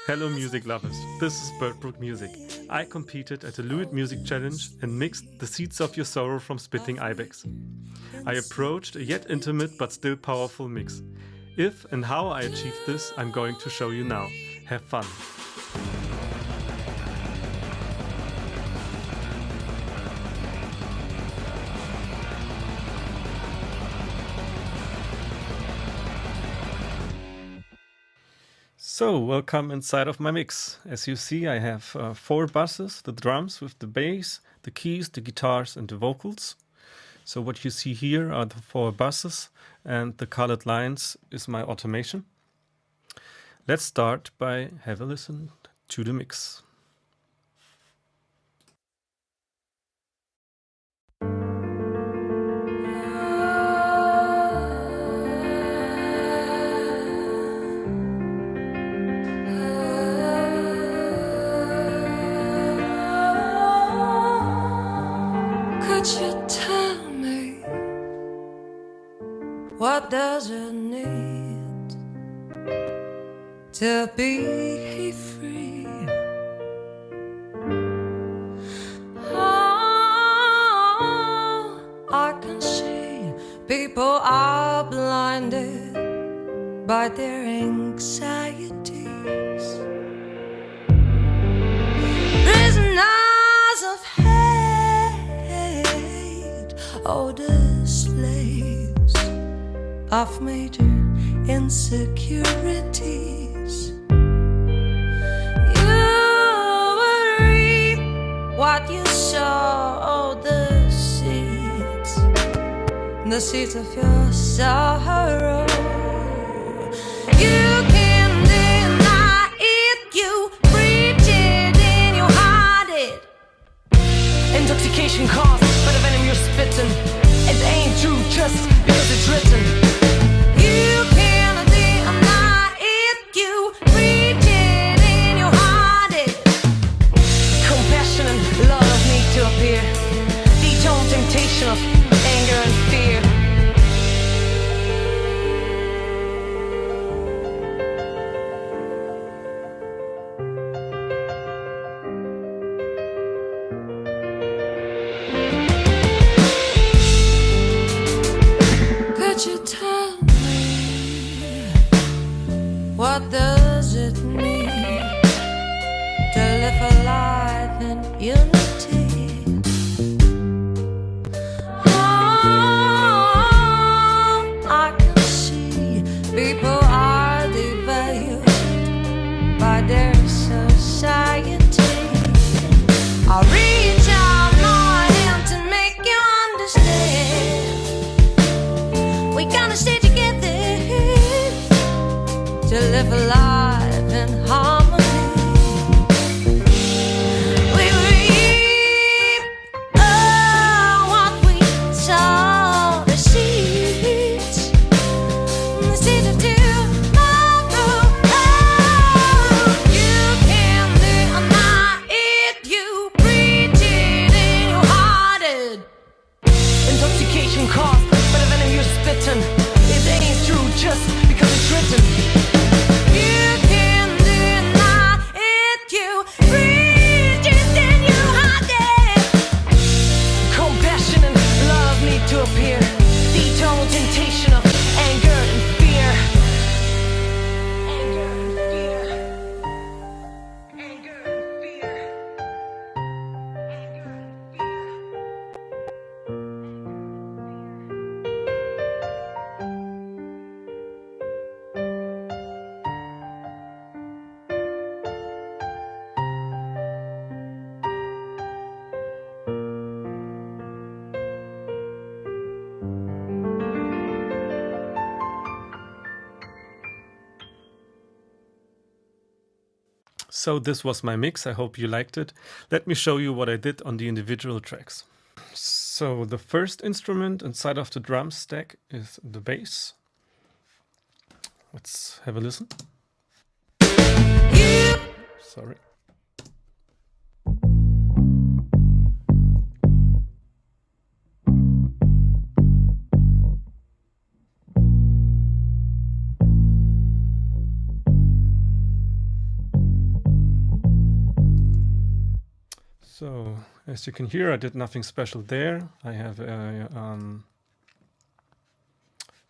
Hello music lovers, this is Birdbrook Music. I competed at the LEWITT Music Challenge and mixed The Seeds of Your Sorrow from Spitting Ibex. I approached a yet intimate but still powerful mix. If and how I achieved this, I'm going to show you now. Have fun! So, welcome inside of my mix. As you see, I have 4 basses, the drums with the bass, the keys, the guitars and the vocals. So what you see here are the 4 basses, and the colored lines is my automation. Let's start by have a listen to the mix. Could you tell me what does it need to be free? Oh, I can see people are blinded by their anxieties, prisoners of hate, or the slaves of major insecurities. You will reap what you sow, the seeds of your sorrow. You can deny it, you preach it and you hide it. Intoxication caused by the venom you're spitting. It ain't true just because it's written. You can't deny it, you preach it and you hide it. Compassion and love need to appear. Detone temptation of anger and fear. Could you tell me what does it mean to live a life in unity? Oh, I can see people are devalued by their society. I reach out my hand to make you understand. We gotta stay together to live a life in harmony. We reap what we sow, the seeds of tomorrow. You can't deny it, you preach it and you hide it. Intoxication caused by the venom you're spitting. It ain't true just because it's written. You can't deny it, you preach it and you hide it. Compassion and love need to appear. Detone temptation of anger and fear. Anger and fear. Anger and fear. Anger and fear. So this was my mix, I hope you liked it. Let me show you what I did on the individual tracks. So the first instrument inside of the drum stack is the bass. Let's have a listen. Sorry. So as you can hear, I did nothing special there. I have a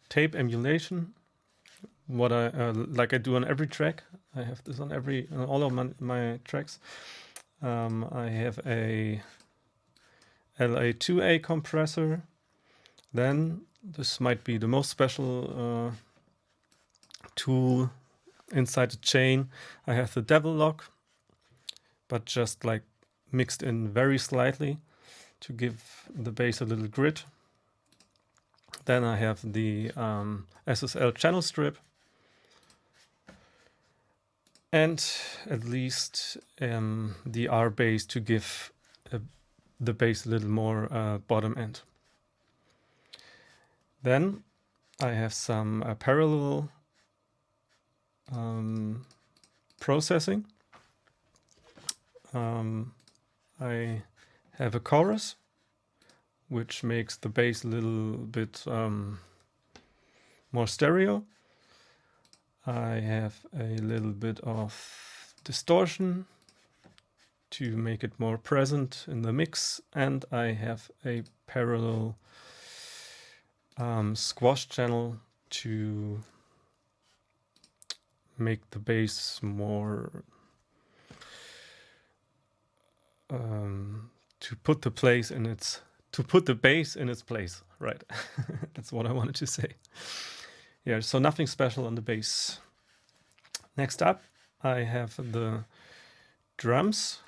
tape emulation. What I like I do on every track. I have this on all of my tracks. I have a LA2A compressor. Then this might be the most special tool inside the chain. I have the devil lock, but just like mixed in very slightly to give the bass a little grit. Then I have the SSL channel strip, and at least the R bass to give the bass a little more bottom end. Then I have some parallel processing. I have a chorus, which makes the bass a little bit more stereo. I have a little bit of distortion to make it more present in the mix, and I have a parallel squash channel to make the bass more to put the bass in its place, right? That's what I wanted to say. Yeah, so nothing special on the bass. Next up, I have the drums.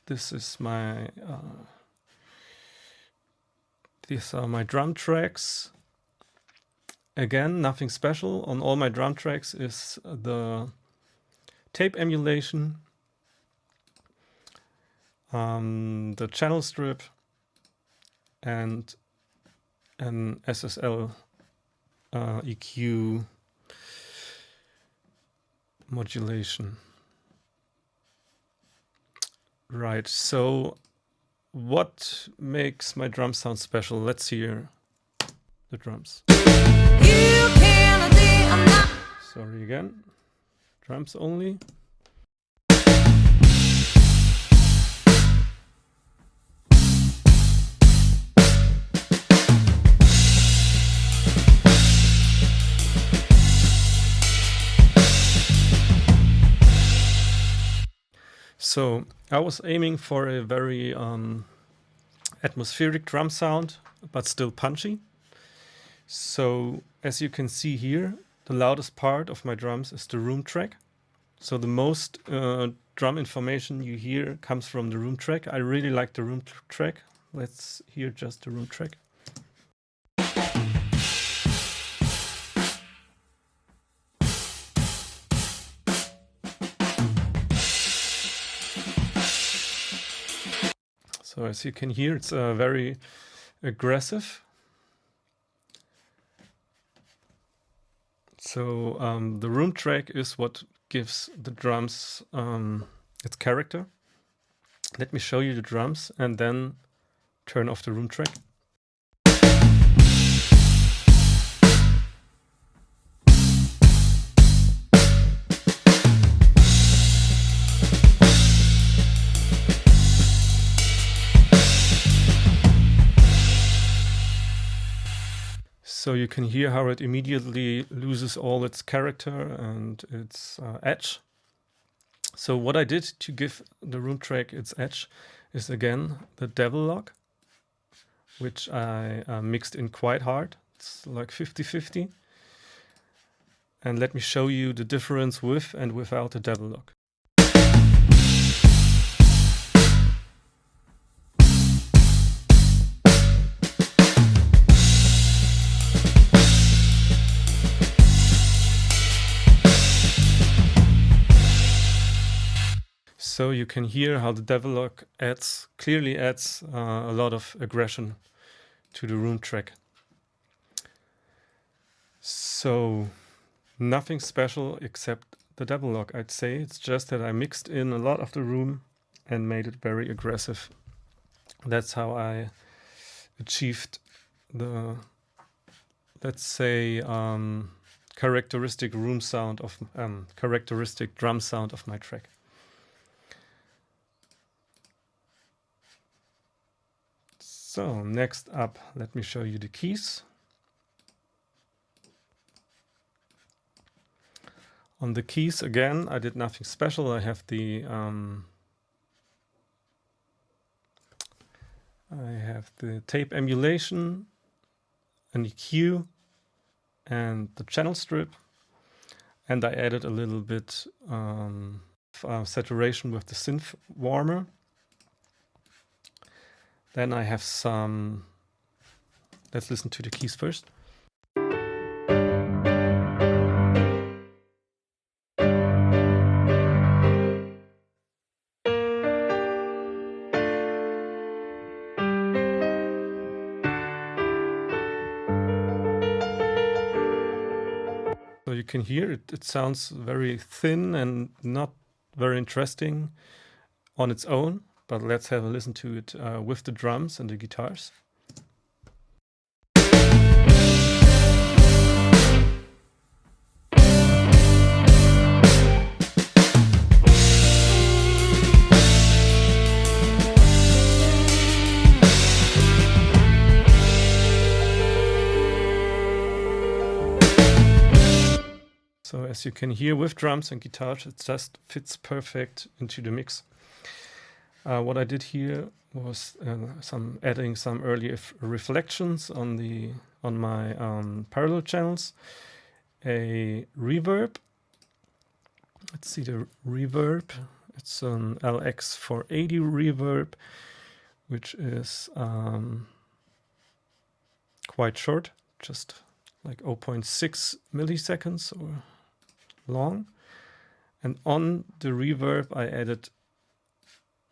This is my these are my drum tracks. Again, nothing special. On all my drum tracks is the tape emulation, the channel strip, and an SSL EQ modulation. Right, so what makes my drum sound special? Let's hear the drums. You can be Sorry again. Drums only. So I was aiming for a very atmospheric drum sound, but still punchy. So as you can see here, the loudest part of my drums is the room track. So the most drum information you hear comes from the room track. I really like the room track. Let's hear just the room track. So as you can hear, it's very aggressive. So the room track is what gives the drums its character. Let me show you the drums and then turn off the room track. So you can hear how it immediately loses all its character and its edge. So what I did to give the room track its edge is again the devil lock, which I mixed in quite hard. It's like 50-50. And let me show you the difference with and without the devil lock. So you can hear how the devil lock clearly adds a lot of aggression to the room track. So nothing special except the devil lock, I'd say. It's just that I mixed in a lot of the room and made it very aggressive. That's how I achieved the, let's say, characteristic drum sound of my track. So next up, let me show you the keys. On the keys, again, I did nothing special. I have the tape emulation, an EQ, and the channel strip. And I added a little bit saturation with the synth warmer. Then I have some, let's listen to the keys first. So you can hear it sounds very thin and not very interesting on its own, but let's have a listen to it with the drums and the guitars. So as you can hear with drums and guitars, it just fits perfect into the mix. What I did here was adding some early reflections on my parallel channels, a reverb. Let's see the reverb. It's an LX480 reverb, which is quite short, just like 0.6 milliseconds or long. And on the reverb I added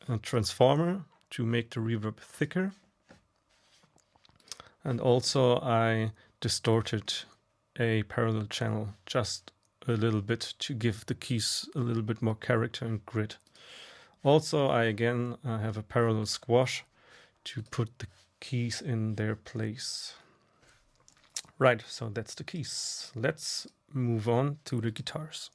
a transformer to make the reverb thicker, and also I distorted a parallel channel just a little bit to give the keys a little bit more character and grit. Also I again have a parallel squash to put the keys in their place. Right, so that's the keys. Let's move on to the guitars.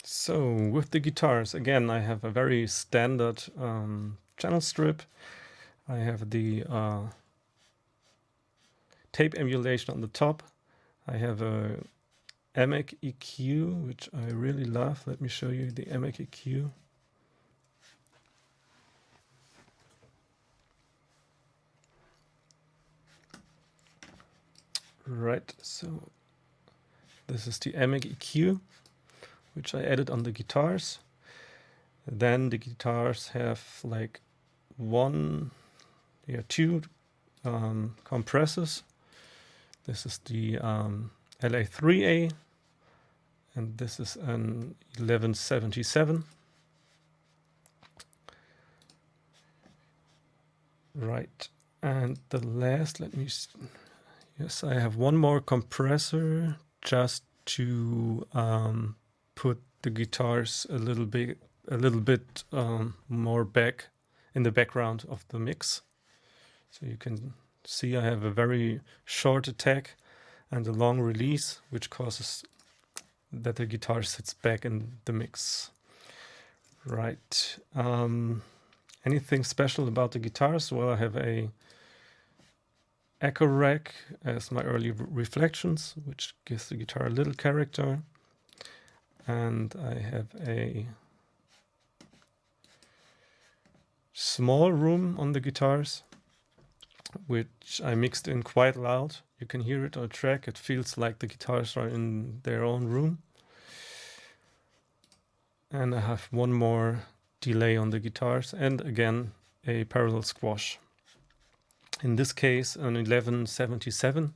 So with the guitars, again, I have a very standard channel strip. I have the tape emulation on the top. I have a EMEC EQ, which I really love. Let me show you the EMEC EQ. Right, so this is the EMEC EQ, which I added on the guitars. Then the guitars have like two compressors. This is the LA3A, and this is an 1177. Right, and the last, yes, I have one more compressor just to put the guitars a little bit more back in the background of the mix. So you can see I have a very short attack and a long release, which causes that the guitar sits back in the mix. Right. Anything special about the guitars? Well, I have a echo rack as my early reflections, which gives the guitar a little character. And I have a small room on the guitars, which I mixed in quite loud. You can hear it on the track. It feels like the guitars are in their own room. And I have one more delay on the guitars, and again a parallel squash. In this case an 1177,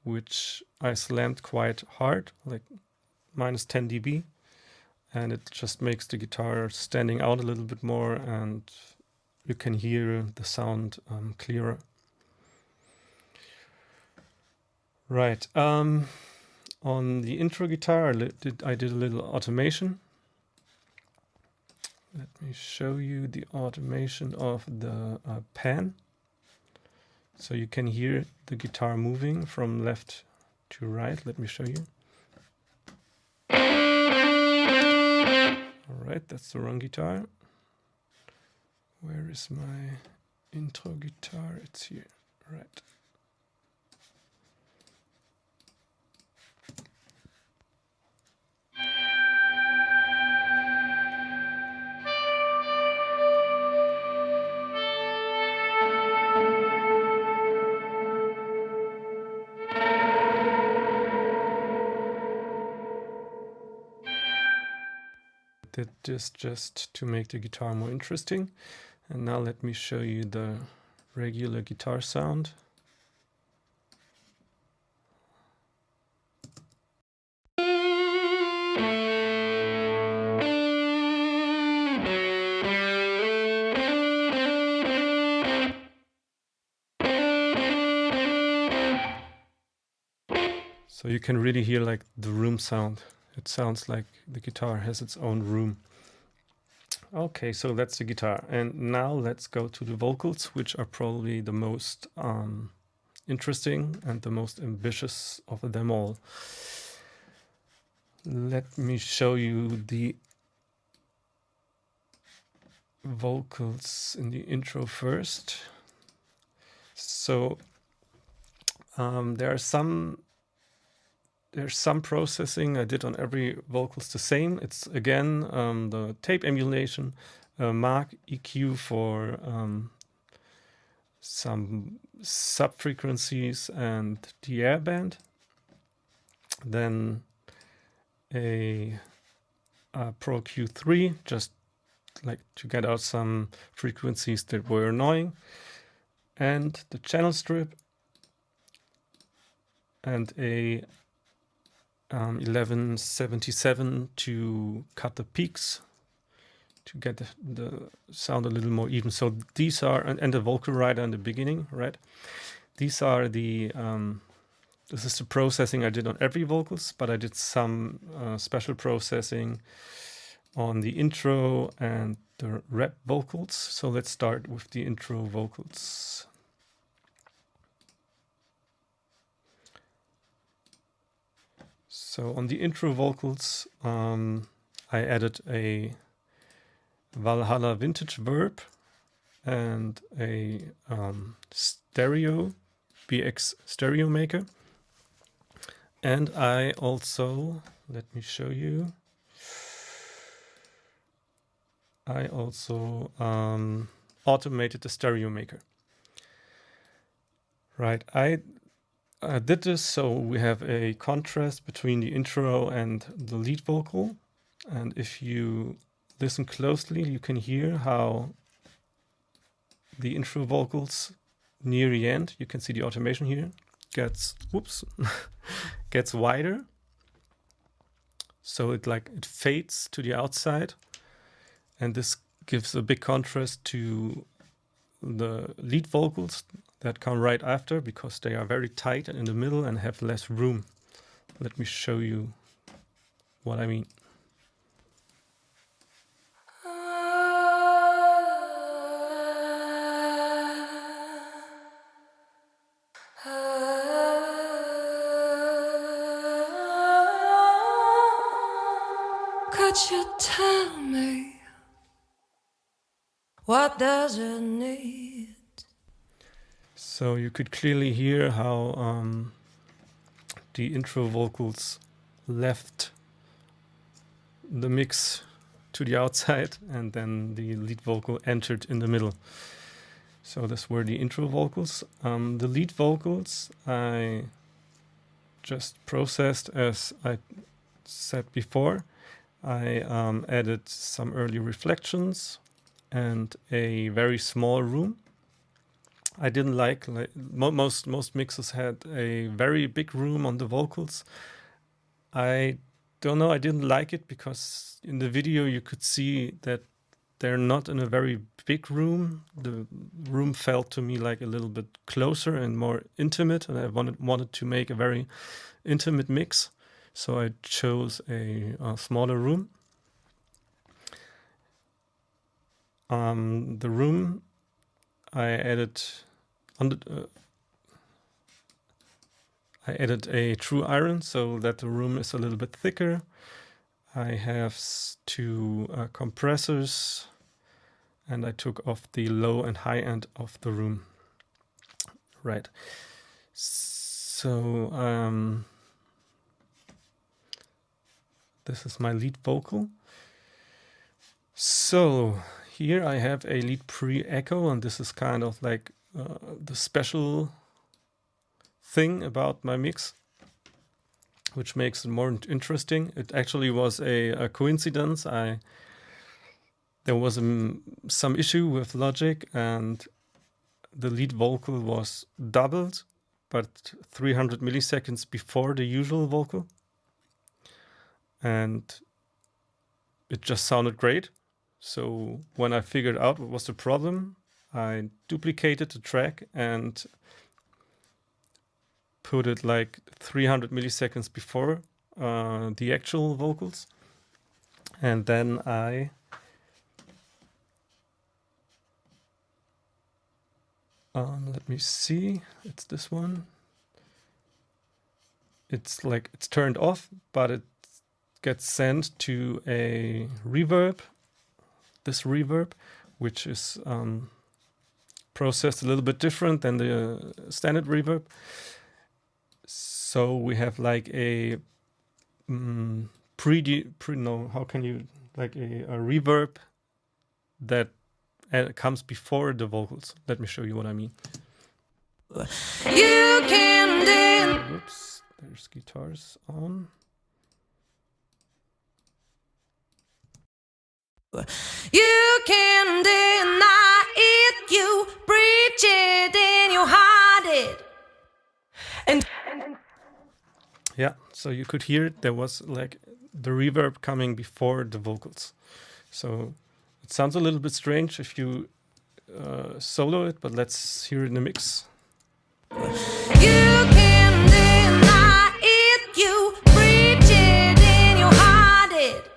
which I slammed quite hard, like minus 10 dB, and it just makes the guitar standing out a little bit more, and you can hear the sound clearer. Right, on the intro guitar I did a little automation. let me show you the automation of the pan. So you can hear the guitar moving from left to right. Let me show you. All right, that's the wrong guitar. Where is my intro guitar? It's here, right. Did this just to make the guitar more interesting. And now let me show you the regular guitar sound. So you can really hear like the room sound. It sounds like the guitar has its own room. Okay, so that's the guitar. And now let's go to the vocals, which are probably the most interesting and the most ambitious of them all. Let me show you the vocals in the intro first. So there's some processing I did on every vocals the same. It's again the tape emulation, Mark EQ for some sub-frequencies and the airband. Then a Pro Q3, just like to get out some frequencies that were annoying. And the channel strip. And a 1177 to cut the peaks to get the sound a little more even. So these are, and the vocal rider in the beginning, right? These are the, this is the processing I did on every vocals, but I did some special processing on the intro and the rap vocals. So let's start with the intro vocals. So on the intro vocals, I added a Valhalla vintage verb and a stereo, BX stereo maker. And I also, let me show you, I also automated the stereo maker. Right, I did this so we have a contrast between the intro and the lead vocal. And if you listen closely, you can hear how the intro vocals near the end, you can see the automation here, gets, whoops, gets wider. So it fades to the outside. And this gives a big contrast to the lead vocals that come right after, because they are very tight and in the middle and have less room. Let me show you what I mean. Could you tell me what does it need? So you could clearly hear how the intro vocals left the mix to the outside and then the lead vocal entered in the middle. So these were the intro vocals. The lead vocals I just processed as I said before. I added some early reflections and a very small room. I didn't like most mixes had a very big room on the vocals. I don't know, I didn't like it because in the video you could see that they're not in a very big room. The room felt to me like a little bit closer and more intimate, and I wanted to make a very intimate mix. So I chose a smaller room. The room I added on the I added a true iron so that the room is a little bit thicker. I have two compressors, and I took off the low and high end of the room. Right. So this is my lead vocal. So here I have a lead pre-echo, and this is kind of like the special thing about my mix, which makes it more interesting. It actually was a coincidence. There was some issue with Logic, and the lead vocal was doubled, but 300 milliseconds before the usual vocal. And it just sounded great. So when I figured out what was the problem, I duplicated the track and put it like 300 milliseconds before the actual vocals. And then let me see, it's this one. It's like it's turned off, but it gets sent to a reverb, this reverb, which is processed a little bit different than the standard reverb. So we have like a a reverb that comes before the vocals. Let me show you what I mean. You can deny. Oops, there's guitars on. You can deny it. You preach it and you hide it. And Yeah, so you could hear it. There was like the reverb coming before the vocals. So it sounds a little bit strange if you solo it, but let's hear it in the mix. You can deny it. You preach it and you hide it.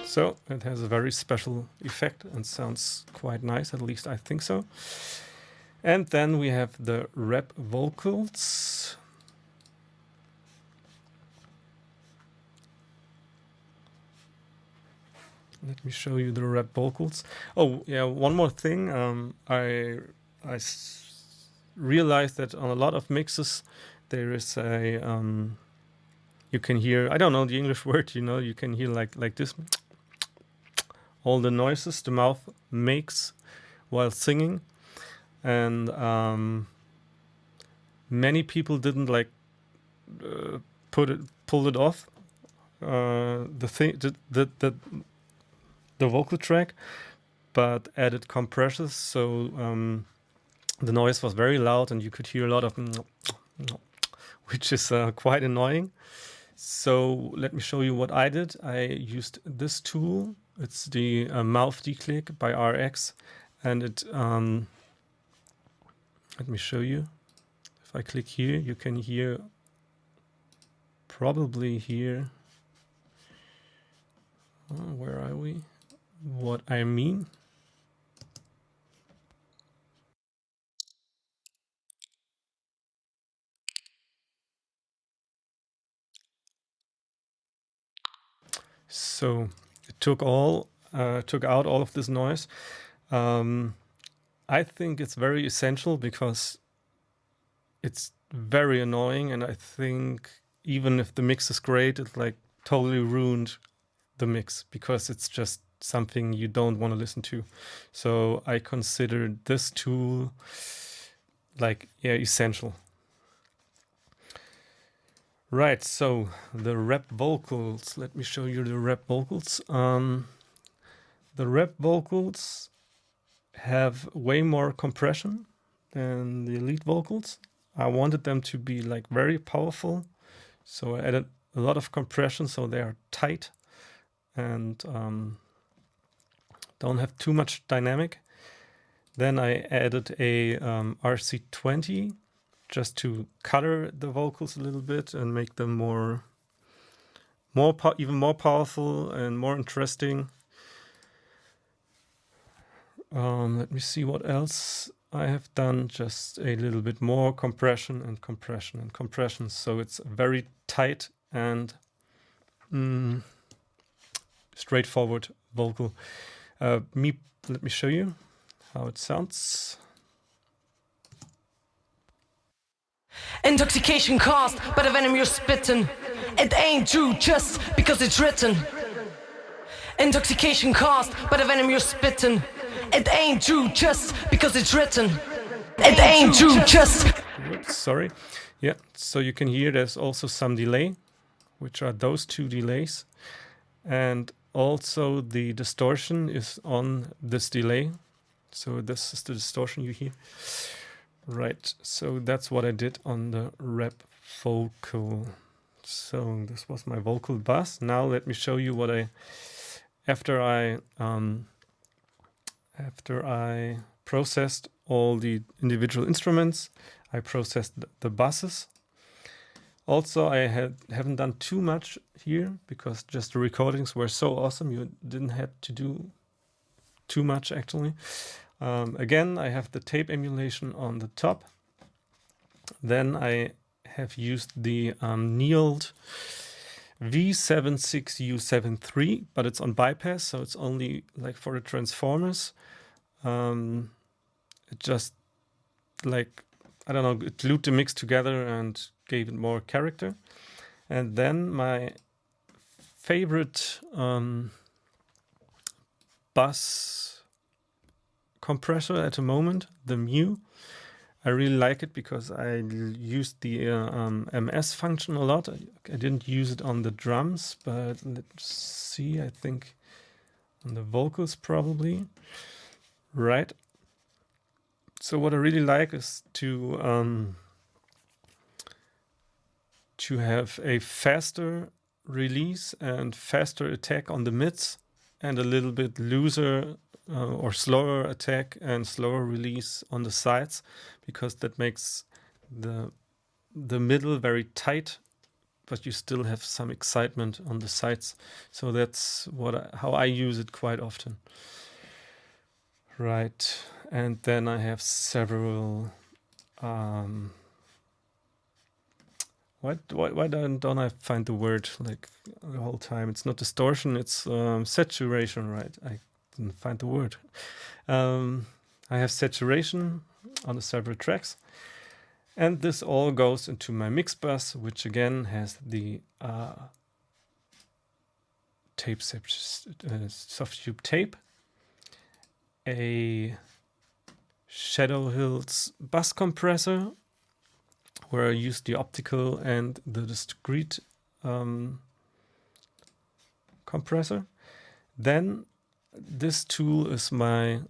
So it has a very special effect and sounds quite nice, at least I think so. And then we have the rap vocals. Let me show you the rap vocals. Oh, yeah, one more thing. I realized that on a lot of mixes there is a you can hear, I don't know the English word, you can hear like this, all the noises the mouth makes while singing, and many people didn't like pull it off the vocal track, but added compressors, so the noise was very loud and you could hear a lot of which is quite annoying. So let me show you what I did. I used this tool. It's the mouth declick by RX, and it let me show you. If I click here, you can probably hear where are we? What I mean. So it took out all of this noise. I think it's very essential because it's very annoying, and I think even if the mix is great, it like totally ruined the mix because it's just something you don't want to listen to. So I considered this tool like essential. Right, so the rap vocals. Let me show you the rap vocals. The rap vocals have way more compression than the lead vocals. I wanted them to be like very powerful, so I added a lot of compression so they are tight and don't have too much dynamic. Then I added a RC20 just to color the vocals a little bit and make them even more powerful and more interesting. Let me see what else I have done. Just a little bit more compression and compression and compression. So it's very tight and straightforward vocal. Let me show you how it sounds. Intoxication caused by the venom you're spitting. It ain't true just because it's written. Intoxication caused by the venom you're spitting. It ain't true just because it's written. It ain't true just. Whoops, sorry. Yeah, so you can hear there's also some delay, which are those two delays. And also the distortion is on this delay. So this is the distortion you hear. Right, so that's what I did on the rap vocal. So this was my vocal bass. Now let me show you what after I processed all the individual instruments, I processed the basses. Also, I haven't done too much here because just the recordings were so awesome. You didn't have to do too much actually. Again, I have the tape emulation on the top. Then I have used the Neeld V76U73, but it's on bypass, so it's only like for the transformers. It just like, I don't know, it glued the mix together and gave it more character. And then my favorite bass compressor at the moment, the Mu. I really like it because I used the MS function a lot. I didn't use it on the drums, but let's see, I think on the vocals probably. Right. So what I really like is to have a faster release and faster attack on the mids and a little bit looser or slower attack and slower release on the sides, because that makes the middle very tight, but you still have some excitement on the sides. So that's how I use it quite often. Right, and then I have several. Why don't I find the word like the whole time? It's not distortion, it's saturation, right? I didn't find the word. I have saturation on the several tracks, and this all goes into my mix bus, which again has the soft tube tape, a Shadow Hills bus compressor, where I use the optical and the discrete compressor. Then this tool is my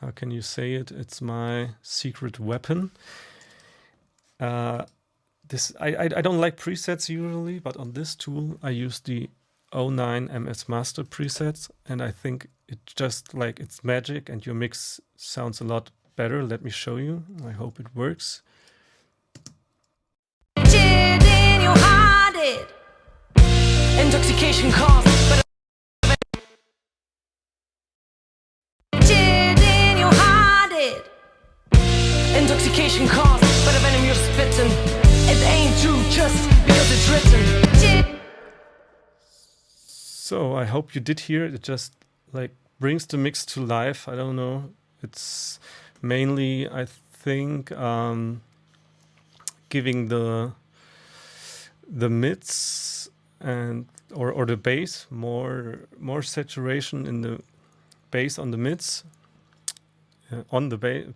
how can you say it? It's my secret weapon. I don't like presets usually, but on this tool I use the 09 MS Master presets, and I think it just like it's magic and your mix sounds a lot better. Let me show you. I hope it works. Intoxication caused by intoxication caused by the venom you're spitting. It ain't true just because it's written. So I hope you did hear it. It just like brings the mix to life. I don't know. It's mainly, I think, giving the mids and or the bass more saturation in the bass on the mids, on the bass.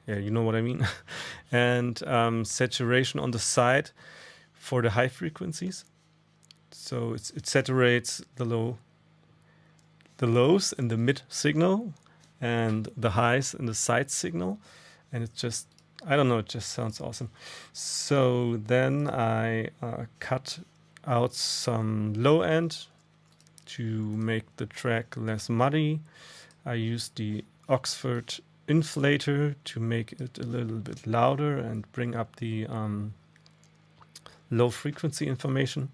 Yeah, you know what I mean. And saturation on the side for the high frequencies. So it saturates the lows in the mid signal and the highs in the side signal, and it just, I don't know, it just sounds awesome. So then I cut out some low end to make the track less muddy. I used the Oxford inflator to make it a little bit louder and bring up the low frequency information.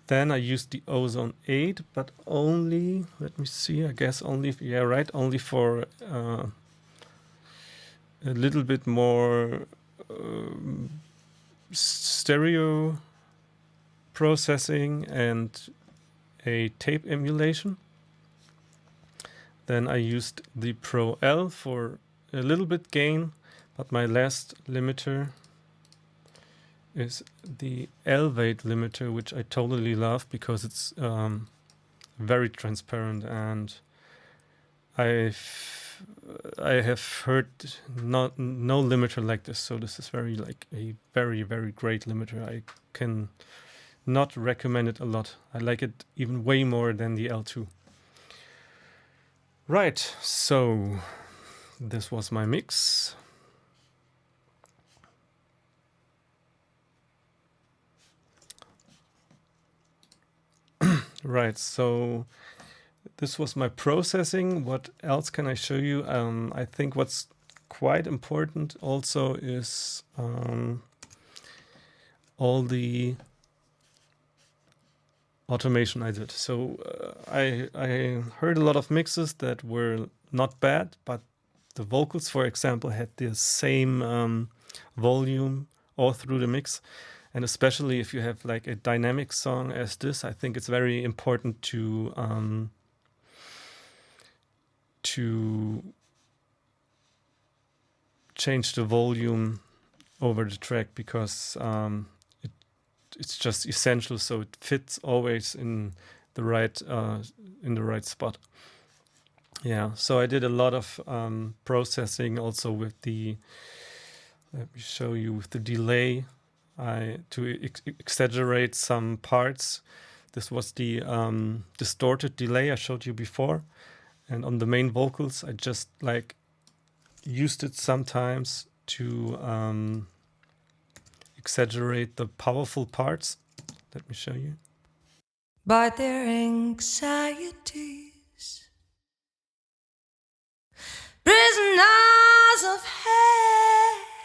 Then I used the Ozone 8, but only, let me see, I guess only, yeah, right, only for a little bit more stereo processing and a tape emulation. Then I used the Pro L for a little bit gain, but my last limiter is the LEWITT limiter, which I totally love because it's very transparent, and I have heard no limiter like this, so this is very very great limiter. I can not recommend it a lot. I like it even way more than the L2. Right, so this was my mix. Right, so this was my processing. What else can I show you? I think what's quite important also is all the automation I did. So I heard a lot of mixes that were not bad, but the vocals, for example, had the same volume all through the mix. And especially if you have like a dynamic song as this, I think it's very important to change the volume over the track, because it's just essential, so it fits always in the right spot. Yeah, so I did a lot of processing also with the, let me show you, with the delay. To exaggerate some parts. This was the distorted delay I showed you before, and on the main vocals I just like used it sometimes to exaggerate the powerful parts. Let me show you. By their anxieties, prisoners of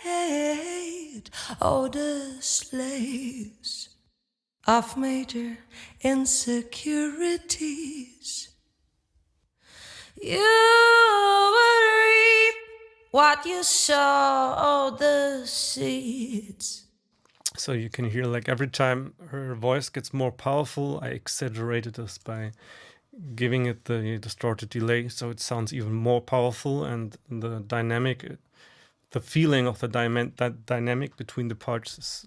hate, oh, the slaves of major insecurities. You would reap what you sow, oh, the seeds. So you can hear, like, every time her voice gets more powerful, I exaggerated this by giving it the distorted delay, so it sounds even more powerful, and the dynamic, the feeling of the dynamic between the parts is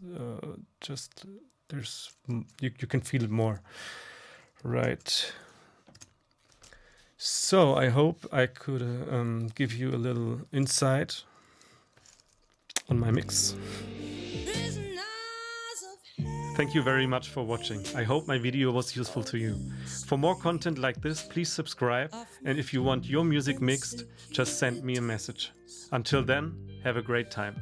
just, you can feel it more. Right. So I hope I could give you a little insight on my mix. Thank you very much for watching. I hope my video was useful to you. For more content like this, please subscribe, and if you want your music mixed, just send me a message. Until then, have a great time.